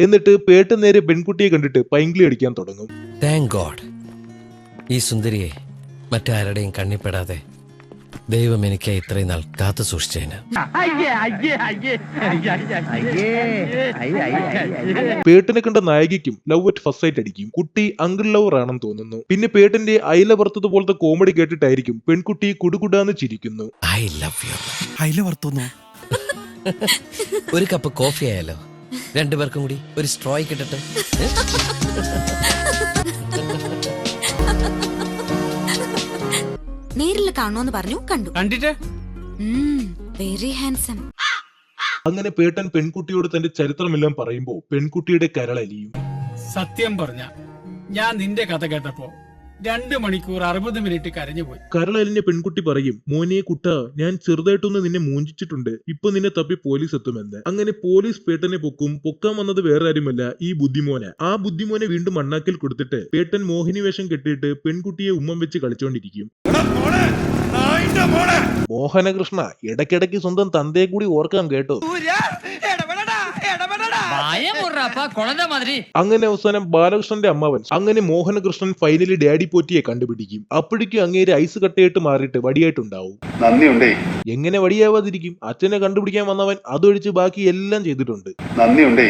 എന്നിട്ട് പേട്ടൻ നേരെ പെൺകുട്ടിയെ കണ്ടിട്ട് പൈങ്കിളി അടിക്കാൻ തുടങ്ങും. താങ്ക് ഗോഡ്, ഈ സുന്ദരിയെ മറ്റാരുടെയും കണ്ണിപ്പെടാതെ ദൈവം എനിക്ക് ഇത്രയും നാൾ കാത്തു സൂക്ഷിച്ചതിന്. പേട്ടനെ കണ്ട നായികയ്ക്കും ലവ് അറ്റ് ഫസ്റ്റ് സൈറ്റ് അടിക്കും. കുട്ടി അങ്കിൾ ലവർ ആണെന്ന് തോന്നുന്നു. പിന്നെ പേട്ടന്റെ അയില വറുത്തത് പോലത്തെ കോമഡി കേട്ടിട്ടായിരിക്കും പെൺകുട്ടി കുടുകുടാന്ന് ചിരിക്കുന്നു. I love you. അയില വറുത്തുന്നു. ഒരു കപ്പ് കോഫി ആയാലോ? രണ്ടുപേർക്കും കൂടി ഒരു സ്ട്രോയ് കിട്ടട്ടെ. നേരിൽ കാണുമെന്ന് പറഞ്ഞു, കണ്ടു. കണ്ടിട്ട് വെരി ഹാൻസം. അങ്ങനെ പേട്ടൻ പെൺകുട്ടിയോട് തന്റെ ചരിത്രമെല്ലാം പറയുമ്പോ പെൺകുട്ടിയുടെ കരളലിയും. സത്യം പറഞ്ഞ ഞാൻ നിന്റെ കഥ കേട്ടപ്പോ 2 മണിക്കൂർ 60 മിനിറ്റ് കരഞ്ഞുപോയി. കരളലിഞ്ഞ പെൺകുട്ടി പറയും, മോനെ കുട്ടാ, ഞാൻ ചെറുതായിട്ടൊന്ന് നിന്നെ മൂഞ്ചിച്ചിട്ടുണ്ട്, ഇപ്പൊ നിന്നെ തപ്പി പോലീസ് എത്തുമെന്ന്. അങ്ങനെ പോലീസ് പേട്ടനെ പൊക്കാൻ വന്നത് വേറെ ആരുമല്ല, ഈ ബുദ്ധിമോനെ. ആ ബുദ്ധിമോനെ വീണ്ടും മണ്ണാക്കിൽ കൊടുത്തിട്ട് പേട്ടൻ മോഹിനി വേഷം കെട്ടിയിട്ട് പെൺകുട്ടിയെ ഉമ്മം വെച്ച് കളിച്ചോണ്ടിരിക്കും. മോഹനകൃഷ്ണ, ഇടയ്ക്കിടയ്ക്ക് സ്വന്തം തന്തയെ കൂടി ഓർക്കാൻ കേട്ടോ. അങ്ങനെ അവസാനം ബാലകൃഷ്ണന്റെ അമ്മാവൻ, അങ്ങനെ മോഹനകൃഷ്ണൻ ഫൈനലി ഡാഡി പോറ്റിയെ കണ്ടുപിടിക്കും. അപ്പോഴേക്കും അങ്ങേര് ഐസ് കട്ടയിട്ട് മാറിയിട്ട് വടിയായിട്ടുണ്ടാവും. നന്ദിയുണ്ടേ. എങ്ങനെ വടിയാവാതിരിക്കും? അച്ഛനെ കണ്ടുപിടിക്കാൻ വന്നവൻ അതൊഴിച്ച് ബാക്കി എല്ലാം ചെയ്തിട്ടുണ്ട്. നന്ദിയുണ്ടേ.